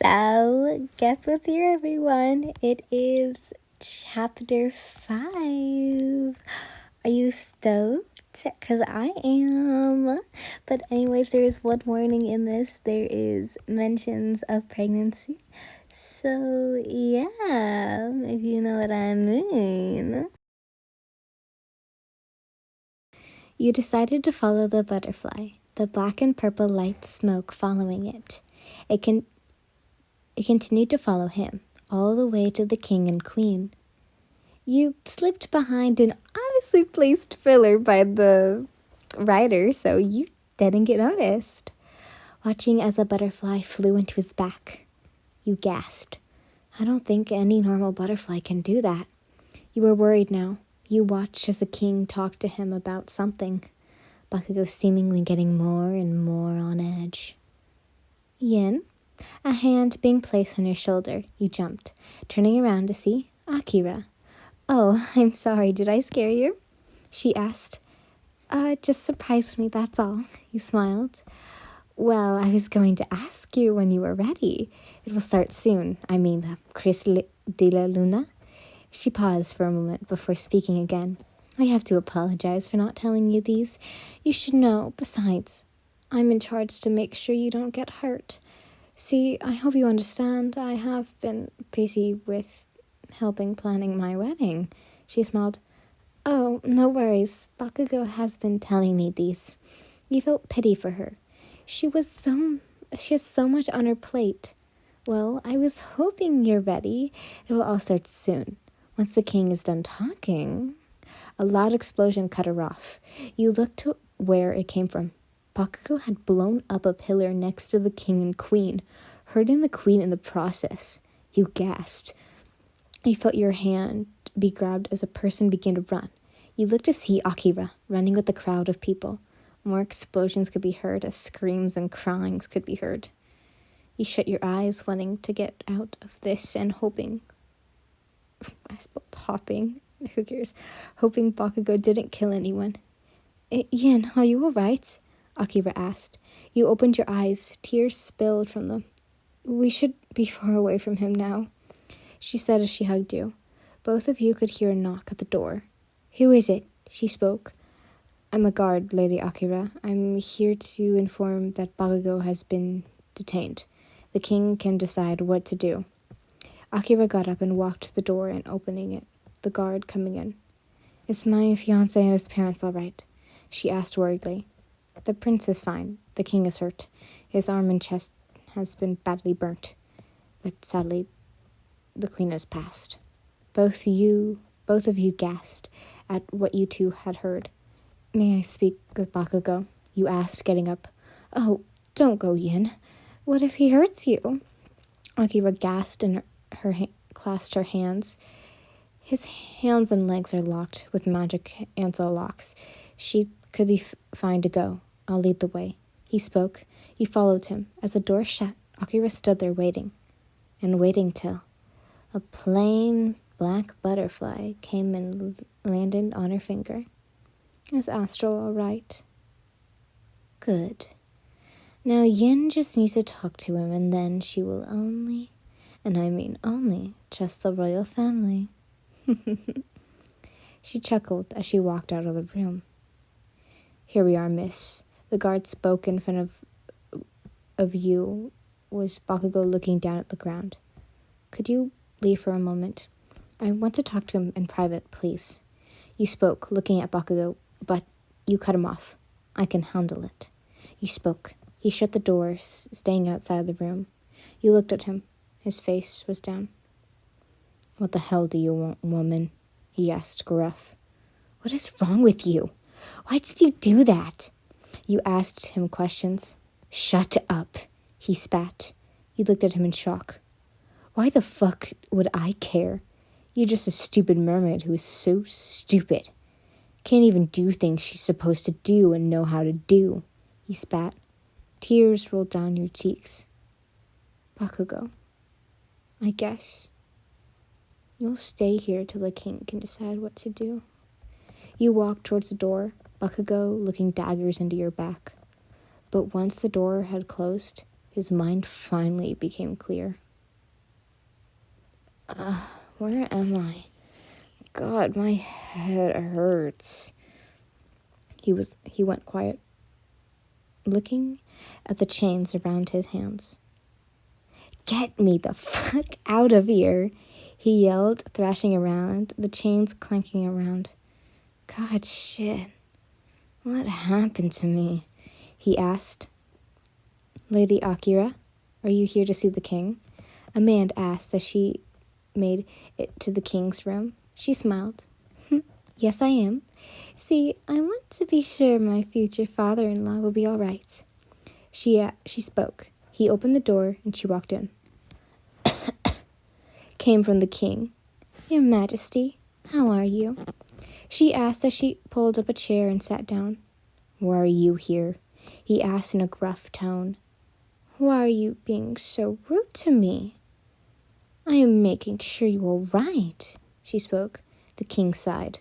So, guess what's here, everyone? It is chapter 5. Are you stoked? Because I am. But, anyways, there is one warning in this. There is mentions of pregnancy. So, yeah, if you know what I mean. You decided to follow the butterfly, the black and purple light smoke following it. It continued to follow him, all the way to the king and queen. You slipped behind an obviously placed filler by the rider, so you didn't get noticed. Watching as the butterfly flew into his back, you gasped. I don't think any normal butterfly can do that. You were worried now. You watched as the king talked to him about something. Bakugou seemingly getting more and more on edge. Yin? A hand being placed on your shoulder, you jumped, turning around to see Akira. Oh, I'm sorry, did I scare you? She asked. Just surprised me, that's all. You smiled. Well, I was going to ask you when you were ready. It will start soon. I mean, the Cris de la Luna. She paused for a moment before speaking again. I have to apologize for not telling you these. You should know. Besides, I'm in charge to make sure you don't get hurt. See, I hope you understand. I have been busy with helping planning my wedding. She smiled. Oh, no worries. Bakugou has been telling me these. You felt pity for her. She has so much on her plate. Well, I was hoping you're ready. It will all start soon. Once the king is done talking. A loud explosion cut her off. You looked to where it came from. Bakugou had blown up a pillar next to the king and queen, hurting the queen in the process. You gasped. You felt your hand be grabbed as a person began to run. You looked to see Akira running with a crowd of people. More explosions could be heard as screams and cryings could be heard. You shut your eyes, wanting to get out of this and hoping. I spelled hopping. Who cares? Hoping Bakugou didn't kill anyone. Yin, are you all right? Akira asked. You opened your eyes. Tears spilled from them. We should be far away from him now, she said as she hugged you. Both of you could hear a knock at the door. Who is it? She spoke. I'm a guard, Lady Akira. I'm here to inform that Bakugou has been detained. The king can decide what to do. Akira got up and walked to the door and opening it, the guard coming in. Is my fiancé and his parents all right? She asked worriedly. The prince is fine. The king is hurt. His arm and chest has been badly burnt. But sadly, the queen has passed. Both of you gasped at what you two had heard. May I speak with Bakugou? You asked, getting up. Oh, don't go, Yin. What if he hurts you? Akira gasped and clasped her hands. His hands and legs are locked with magic ansel locks. She could be fine to go. I'll lead the way. He spoke. You followed him. As the door shut, Akira stood there waiting. And waiting till a plain black butterfly came and landed on her finger. Is Astral all right? Good. Now Yin just needs to talk to him, and then she will only, and I mean only, trust the royal family. She chuckled as she walked out of the room. Here we are, miss. The guard spoke in front of you. Was Bakugou looking down at the ground. Could you leave for a moment? I want to talk to him in private, please. You spoke, looking at Bakugou, but you cut him off. I can handle it. You spoke. He shut the door, staying outside the room. You looked at him. His face was down. What the hell do you want, woman? He asked, gruff. What is wrong with you? Why did you do that? You asked him questions. Shut up, he spat. You looked at him in shock. Why the fuck would I care? You're just a stupid mermaid who is so stupid. Can't even do things she's supposed to do and know how to do, he spat. Tears rolled down your cheeks. Bakugou, I guess you'll stay here till the king can decide what to do. You walked towards the door, Bakugou looking daggers into your back. But once the door had closed, His mind finally became clear. Where am I? God, my head hurts. He went quiet, looking at the chains around his hands. Get me the fuck out of here, he yelled, thrashing around, the chains clanking around. God, shit. What happened to me? He asked. Lady Akira, are you here to see the king? Amanda asked as she made it to the king's room. She smiled. Yes, I am. See, I want to be sure my future father-in-law will be all right. She spoke. He opened the door and she walked in. Came from the king. Your Majesty, how are you? She asked as she pulled up a chair and sat down. Why are you here? He asked in a gruff tone. Why are you being so rude to me? I am making sure you are right, she spoke. The king sighed.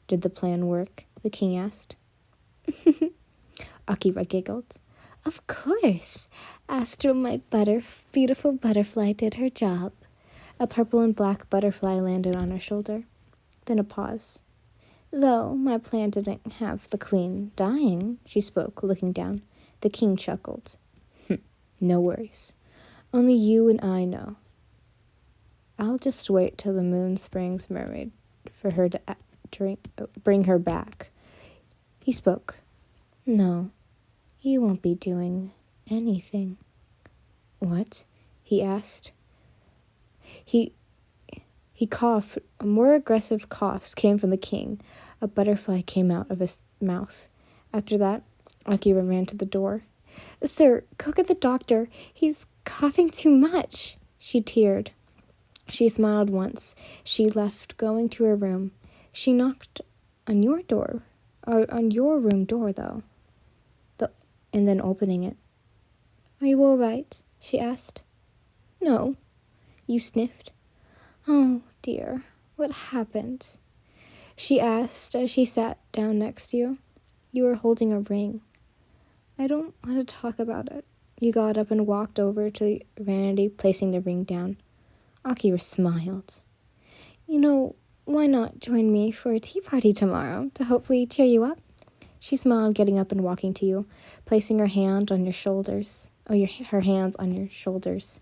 Did the plan work? The king asked. Akira giggled. Of course. Astro, my beautiful butterfly, did her job. A purple and black butterfly landed on her shoulder. Then a pause. Though my plan didn't have the queen dying, she spoke, looking down. The king chuckled. No worries. Only you and I know. I'll just wait till the moon springs mermaid for her to bring her back. He spoke. No, you won't be doing anything. What? He asked. He coughed. More aggressive coughs came from the king. A butterfly came out of his mouth. After that, Akira ran to the door. Sir, go get the doctor. He's coughing too much. She teared. She smiled once. She left, going to her room. She knocked on your door, or on your room door, though, and then opening it. Are you all right? She asked. No. You sniffed. Oh, dear. What happened? She asked as she sat down next to you. You were holding a ring. I don't want to talk about it. You got up and walked over to the vanity, placing the ring down. Akira smiled. You know, why not join me for a tea party tomorrow to hopefully cheer you up? She smiled, getting up and walking to you, placing her hand on your shoulders, her hands on your shoulders,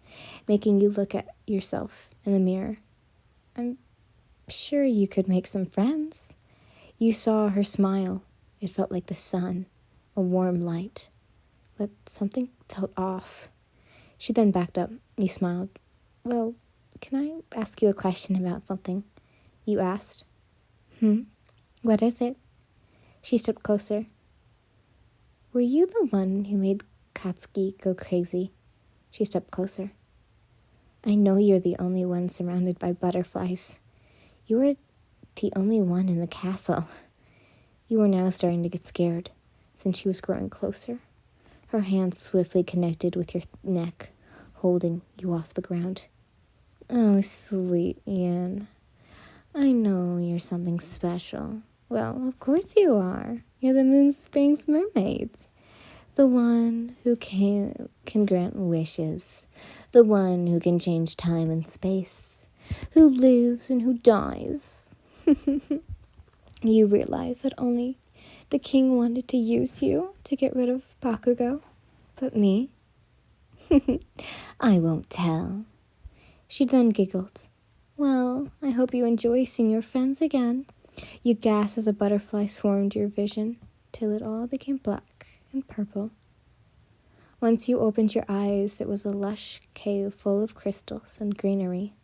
making you look at yourself in the mirror. I'm sure you could make some friends. You saw her smile. It felt like the sun, a warm light, but something felt off. She then backed up. You smiled. Well, can I ask you a question about something? You asked. What is it? She stepped closer. Were you the one who made Katsuki go crazy? She stepped closer. I know you're the only one surrounded by butterflies. You were the only one in the castle. You were now starting to get scared, since she was growing closer. Her hands swiftly connected with your neck, holding you off the ground. Oh, sweet Ian. I know you're something special. Well, of course you are. You're the Moon Springs mermaid. The one who can grant wishes. The one who can change time and space. Who lives and who dies. You realize that only the king wanted to use you to get rid of bakugou. But me? I won't tell. She then giggled. Well, I hope you enjoy seeing your friends again. You gasped as a butterfly swarmed your vision, till it all became black and purple. Once you opened your eyes, it was a lush cave full of crystals and greenery.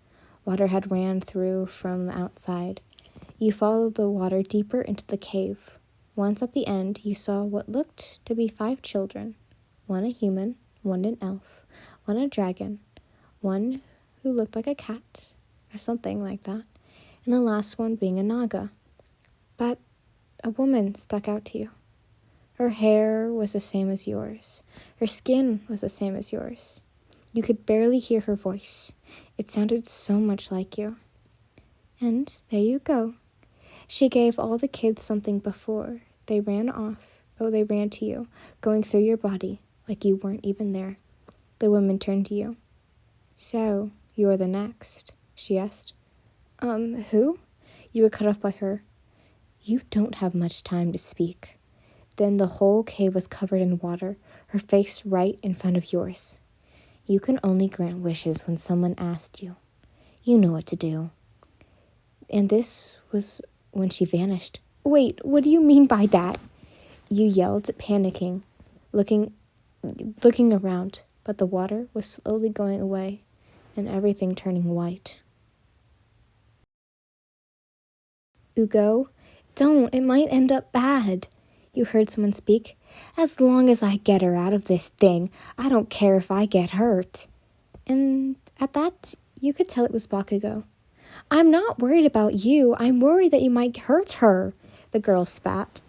Water had ran through from the outside. You followed the water deeper into the cave. Once at the end, you saw what looked to be 5 children. 1 a human, 1 an elf, 1 a dragon, 1 who looked like a cat, or something like that, and the last one being a naga. But a woman stuck out to you. Her hair was the same as yours. Her skin was the same as yours. You could barely hear her voice. It sounded so much like you. And there you go. She gave all the kids something before they ran to you, going through your body like you weren't even there. The woman turned to you. So, you are the next, she asked. Who? You were cut off by her. You don't have much time to speak. Then the whole cave was covered in water, her face right in front of yours. You can only grant wishes when someone asked you. You know what to do. And this was when she vanished. Wait, what do you mean by that? You yelled, panicking, looking around, but the water was slowly going away and everything turning white. Ugo, don't, it might end up bad. You heard someone speak. As long as I get her out of this thing, I don't care if I get hurt. And at that, you could tell it was Bakugou. I'm not worried about you. I'm worried that you might hurt her, the girl spat.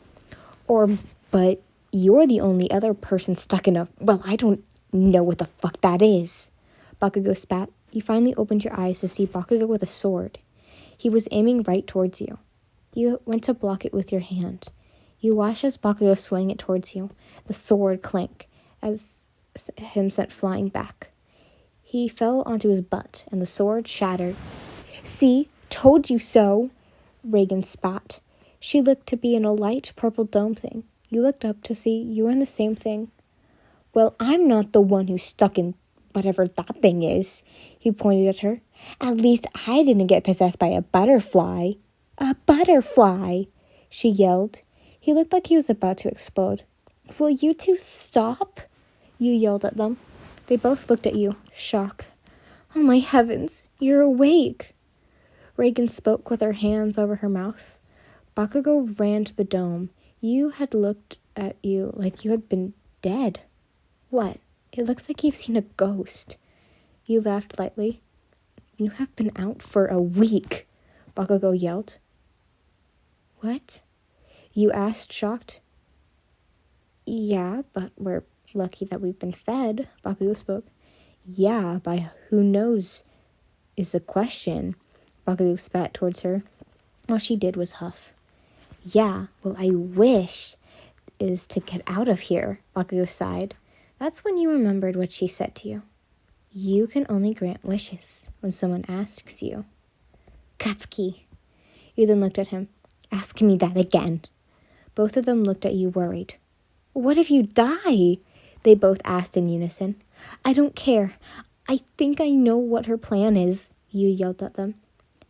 But you're the only other person stuck in well, I don't know what the fuck that is. Bakugou spat. You finally opened your eyes to see Bakugou with a sword. He was aiming right towards you. You went to block it with your hand. You watched as Bakugou swung it towards you, the sword clank, as him sent flying back. He fell onto his butt, and the sword shattered. See, told you so, Reagan spat. She looked to be in a light purple dome thing. You looked up to see you were in the same thing. Well, I'm not the one who's stuck in whatever that thing is, he pointed at her. At least I didn't get possessed by a butterfly. A butterfly, she yelled. He looked like he was about to explode. Will you two stop? You yelled at them. They both looked at you, shock. Oh my heavens, you're awake. Reagan spoke with her hands over her mouth. Bakugou ran to the dome. You had looked at you like you had been dead. What? It looks like you've seen a ghost. You laughed lightly. You have been out for a week, Bakugou yelled. What? You asked, shocked. Yeah, but we're lucky that we've been fed, Bakugou spoke. Yeah, by who knows is the question. Bakugou spat towards her. All she did was huff. Yeah, well, I wish is to get out of here, Bakugou sighed. That's when you remembered what she said to you. You can only grant wishes when someone asks you. Katsuki. You then looked at him. Ask me that again. Both of them looked at you worried. What if you die? They both asked in unison. I don't care. I think I know what her plan is, you yelled at them.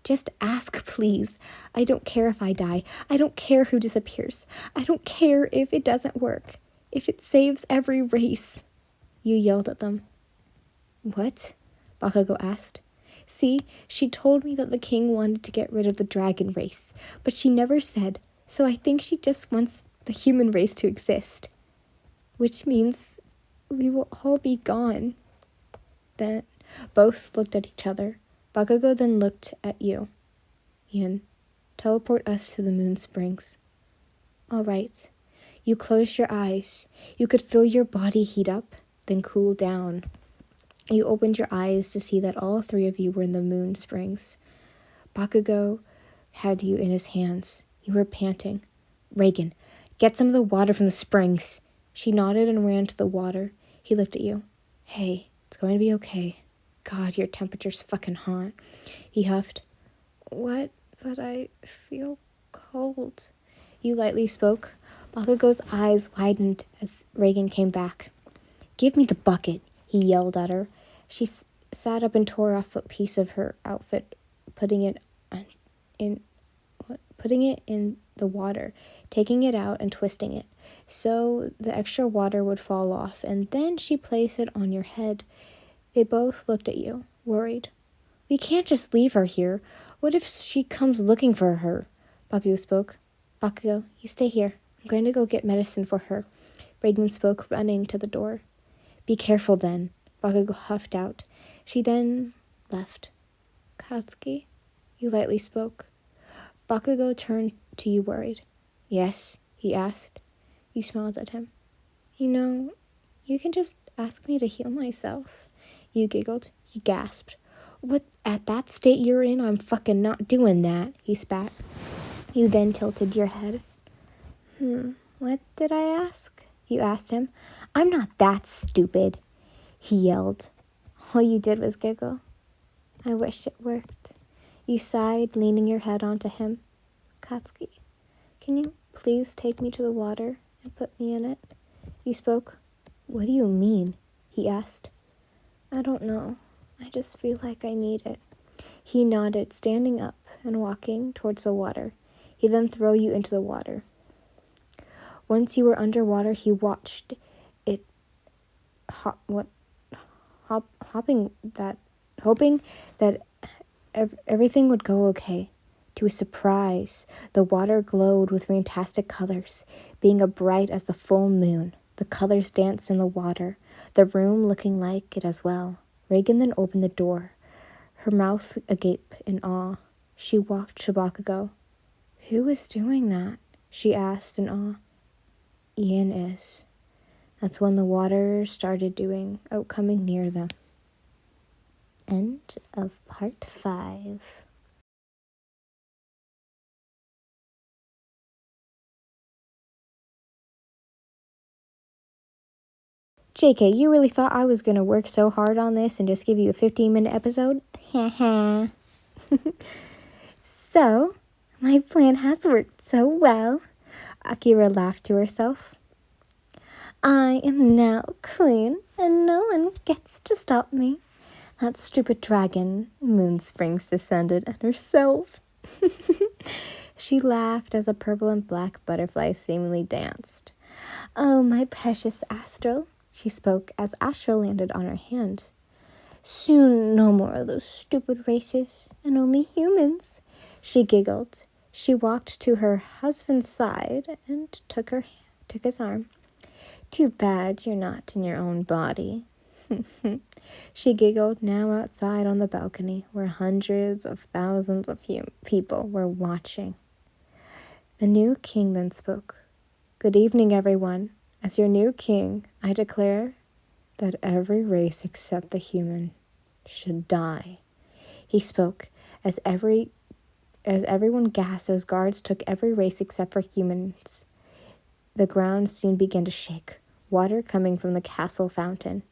Just ask, please. I don't care if I die. I don't care who disappears. I don't care if it doesn't work. If it saves every race. You yelled at them. What? Bakugou asked. See, she told me that the king wanted to get rid of the dragon race, but she never said, so I think she just wants the human race to exist. Which means we will all be gone. Then both looked at each other. Bakugou then looked at you. Yin, teleport us to the moon springs. All right. You closed your eyes. You could feel your body heat up, then cool down. You opened your eyes to see that all three of you were in the moon springs. Bakugou had you in his hands. You were panting. Reagan, get some of the water from the springs. She nodded and ran to the water. He looked at you. Hey, it's going to be okay. God, your temperature's fucking hot. He huffed. What? But I feel cold. You lightly spoke. Bakugou's eyes widened as Reagan came back. Give me the bucket, he yelled at her. She sat up and tore off a piece of her outfit, putting it in the water, taking it out and twisting it, so the extra water would fall off, and then she placed it on your head. They both looked at you, worried. We can't just leave her here. What if she comes looking for her? Bakugou spoke. Bakugou, you stay here. I'm going to go get medicine for her. Reagan spoke, running to the door. Be careful then, Bakugou huffed out. She then left. Katsuki, you lightly spoke. Bakugou turned to you worried. Yes, he asked. You smiled at him. You know, you can just ask me to heal myself. You giggled. He gasped. What, at that state you're in, I'm fucking not doing that, he spat. You then tilted your head. What did I ask? You asked him. I'm not that stupid. he yelled. All you did was giggle. I wish it worked. You sighed, leaning your head onto him. Katsuki, can you please take me to the water and put me in it? You spoke. What do you mean? He asked. I don't know. I just feel like I need it. He nodded, standing up and walking towards the water. He then threw you into the water. Once you were underwater, he watched it hoping that everything would go okay. To his surprise, the water glowed with fantastic colors, being as bright as the full moon. The colors danced in the water, the room looking like it as well. Reagan then opened the door, her mouth agape in awe. She walked to Bakugo. Who is doing that? She asked in awe. Ian is. That's when the water started coming near them. End of part 5. JK, you really thought I was going to work so hard on this and just give you a 15-minute episode? Haha. So, my plan has worked so well. Akira laughed to herself. I am now queen, and no one gets to stop me. That stupid dragon, Moonsprings, descended on herself. She laughed as a purple and black butterfly seemingly danced. Oh, my precious Astral, she spoke as Astral landed on her hand. Soon no more of those stupid races, and only humans. She giggled. She walked to her husband's side and took his arm. Too bad you're not in your own body. She giggled, now outside on the balcony, where hundreds of thousands of people were watching. The new king then spoke. Good evening, everyone. As your new king, I declare that every race except the human should die. He spoke as everyone gasped as guards took every race except for humans. The ground soon began to shake, water coming from the castle fountain.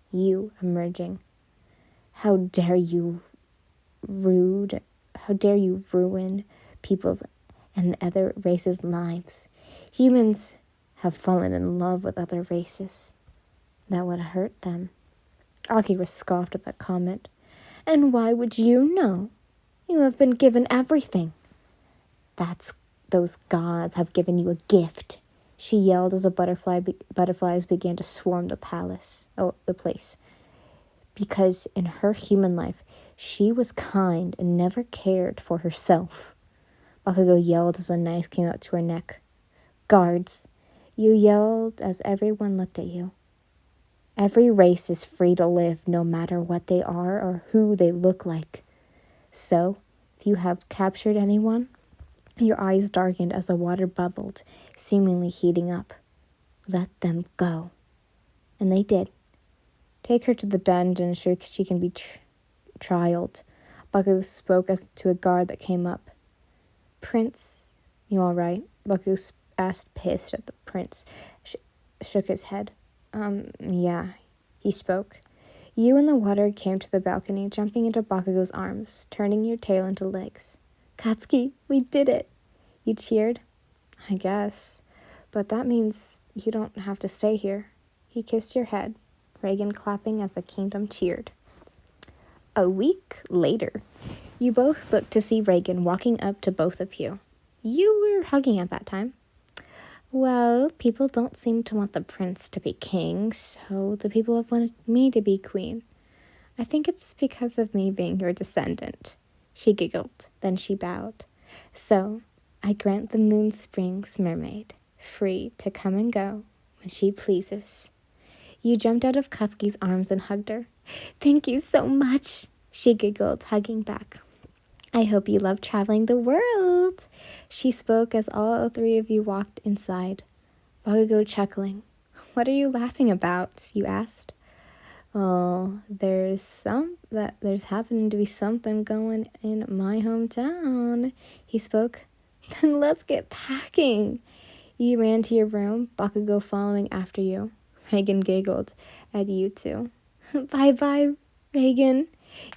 You emerging. How dare you ruin people's and other races' lives? Humans have fallen in love with other races. That would hurt them. Akira scoffed at that comment. And why would you know? You have been given everything. Those gods have given you a gift. She yelled as the butterflies began to swarm the place. Because in her human life, she was kind and never cared for herself. Bakugo yelled as a knife came out to her neck. Guards, you yelled as everyone looked at you. Every race is free to live no matter what they are or who they look like. So, if you have captured anyone, your eyes darkened as the water bubbled, seemingly heating up. Let them go. And they did. Take her to the dungeon so she can be trialed. Bakugo spoke as to a guard that came up. Prince, you all right? Bakugo asked, pissed at the prince. Shook his head. Yeah, he spoke. You and the water came to the balcony, jumping into Bakugo's arms, turning your tail into legs. Katsuki, we did it! You cheered? I guess. But that means you don't have to stay here. He kissed your head, Reagan clapping as the kingdom cheered. A week later, you both looked to see Reagan walking up to both of you. You were hugging at that time. Well, people don't seem to want the prince to be king, so the people have wanted me to be queen. I think it's because of me being your descendant. She giggled, then she bowed. So, I grant the Moonsprings mermaid, free to come and go when she pleases. You jumped out of Katsuki's arms and hugged her. Thank you so much, she giggled, hugging back. I hope you love traveling the world, she spoke as all three of you walked inside. Bakugo chuckling. What are you laughing about? You asked. Oh, there's happening to be something going in my hometown, he spoke. Then let's get packing. You ran to your room, Bakugo following after you. Reagan giggled at you two. Bye-bye, Reagan.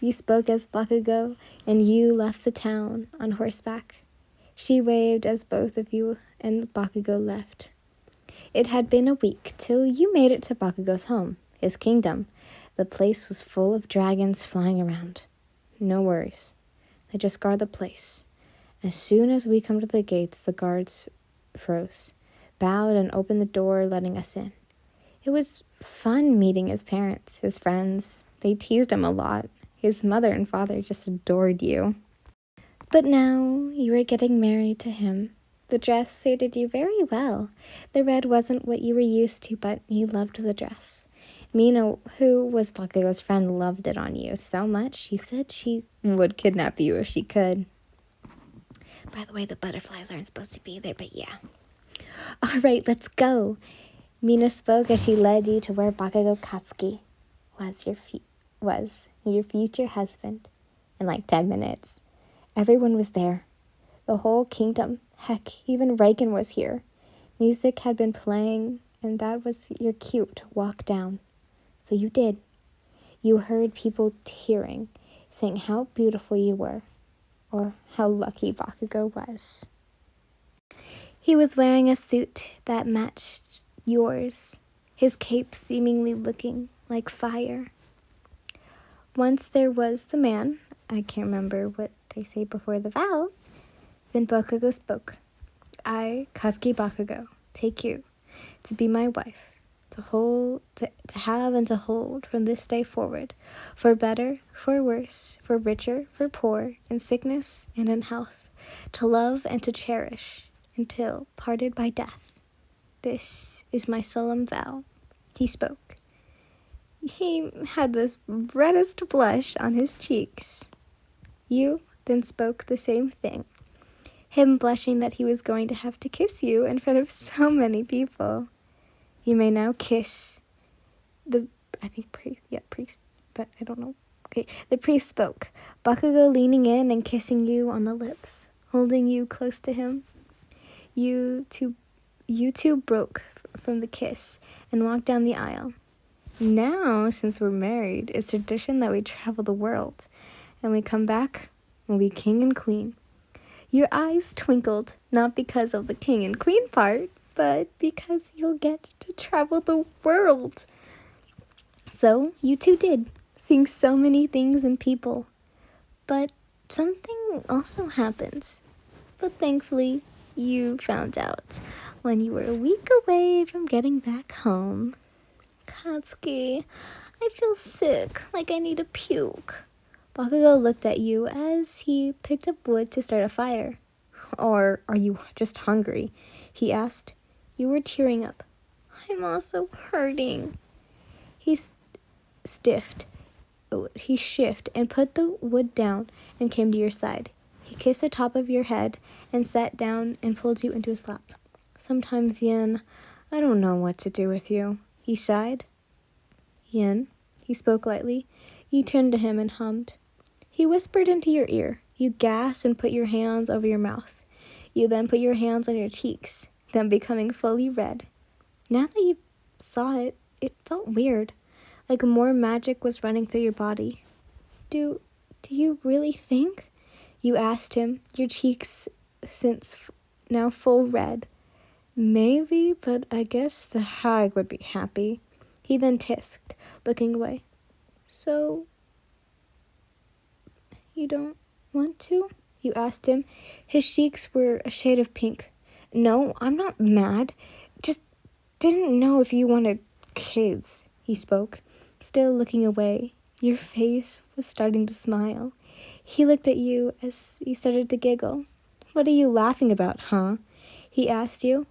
You spoke as bakugou, and you left the town on horseback. She waved as both of you and Bakugou left. It had been a week till you made it to Bakugou's home, his kingdom. The place was full of dragons flying around. No worries. They just guard the place. As soon as we come to the gates, the guards froze, bowed, and opened the door, letting us in. It was fun meeting his parents, his friends. They teased him a lot. His mother and father just adored you. But now you were getting married to him. The dress suited you very well. The red wasn't what you were used to, but you loved the dress. Mina, who was Bakugou's friend, loved it on you so much she said she would kidnap you if she could. By the way, the butterflies aren't supposed to be there, but yeah. All right, let's go. Mina spoke as she led you to where Bakugou Katsuki was your future husband. In like 10 minutes. Everyone was there. The whole kingdom. Heck, even Reagan was here. Music had been playing, and that was your cue to walk down. So you did. You heard people tearing, saying how beautiful you were, or how lucky Bakugou was. He was wearing a suit that matched yours, his cape seemingly looking like fire. Once there was the man, I can't remember what they say before the vows, then Bakugou spoke. I, Katsuki Bakugou, take you to be my wife, to have and to hold from this day forward, for better, for worse, for richer, for poor, in sickness and in health, to love and to cherish, until parted by death. This is my solemn vow. He spoke. He had this reddest blush on his cheeks. You then spoke the same thing, him blushing that he was going to have to kiss you in front of so many people. You may now kiss the priest, but I don't know. Okay, the priest spoke, Bakugou leaning in and kissing you on the lips, holding you close to him. You two broke from the kiss and walked down the aisle. Now, since we're married, it's tradition that we travel the world, and we come back, we'll be king and queen. Your eyes twinkled, not because of the king and queen part, but because you'll get to travel the world. So, you two did, seeing so many things and people. But something also happened. But thankfully, you found out when you were a week away from getting back home. Katsuki, I feel sick, like I need to puke. Bakugou looked at you as he picked up wood to start a fire. Or are you just hungry? He asked. You were tearing up. I'm also hurting. He shifted and put the wood down and came to your side. He kissed the top of your head and sat down and pulled you into his lap. Sometimes, Yin, I don't know what to do with you. He sighed. Yin, he spoke lightly. You turned to him and hummed. He whispered into your ear. You gasped and put your hands over your mouth. You then put your hands on your cheeks, then becoming fully red. Now that you saw it, it felt weird, like more magic was running through your body. Do you really think? You asked him, your cheeks since now full red. Maybe, but I guess the hag would be happy. He then tisked, looking away. So, you don't want to? You asked him. His cheeks were a shade of pink. No, I'm not mad. Just didn't know if you wanted kids, he spoke, still looking away. Your face was starting to smile. He looked at you as you started to giggle. What are you laughing about, huh? He asked you.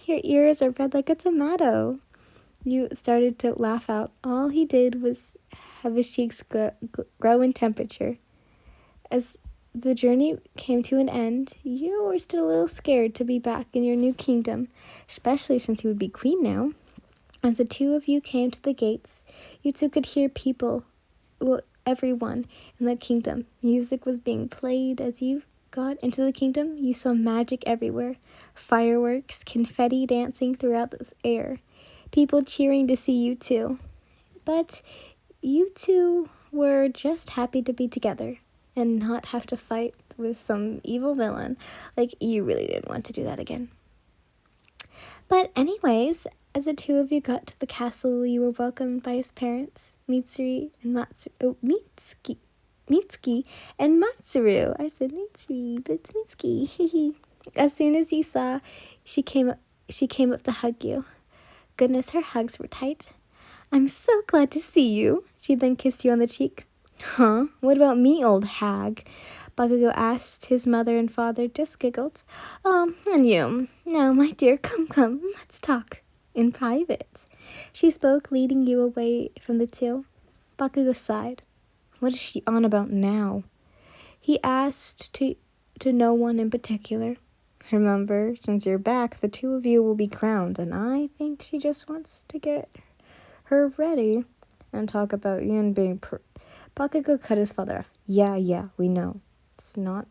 Your ears are red like a tomato. You started to laugh out. All he did was have his cheeks grow in temperature. As the journey came to an end, you were still a little scared to be back in your new kingdom, especially since you would be queen now. As the two of you came to the gates, you two could hear people, everyone in the kingdom. Music was being played. As you got into the kingdom, you saw magic everywhere. Fireworks, confetti dancing throughout the air. People cheering to see you too. But you two were just happy to be together and not have to fight with some evil villain. Like, you really didn't want to do that again. But anyways, as the two of you got to the castle, you were welcomed by his parents, Mitsuki and Matsuru. I said Mitsuri, but it's Mitsuki. As soon as you saw, she came up to hug you. Goodness, her hugs were tight. I'm so glad to see you. She then kissed you on the cheek. Huh? What about me, old hag? Bakugou asked. His mother and father just giggled. And you. Now, my dear, come, let's talk. In private. She spoke, leading you away from the two. Bakugou sighed. What is she on about now? He asked to no one in particular. Remember, since you're back, the two of you will be crowned, and I think she just wants to get her ready and talk about Yin being Bakugou cut his father off. Yeah, we know. It's not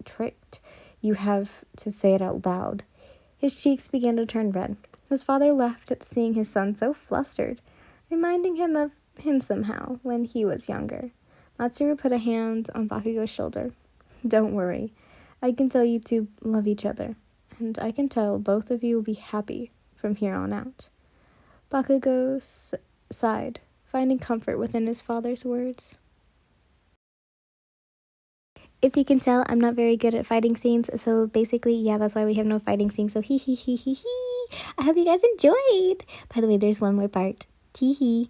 tricked. You have to say it out loud. His cheeks began to turn red. His father laughed at seeing his son so flustered, reminding him of him somehow when he was younger. Matsuru put a hand on Bakugou's shoulder. Don't worry. I can tell you two love each other, and I can tell both of you will be happy from here on out. Bakugou sighed, finding comfort within his father's words. If you can tell, I'm not very good at fighting scenes, so basically, yeah, that's why we have no fighting scenes, so hee. I hope you guys enjoyed! By the way, there's one more part. Tee hee.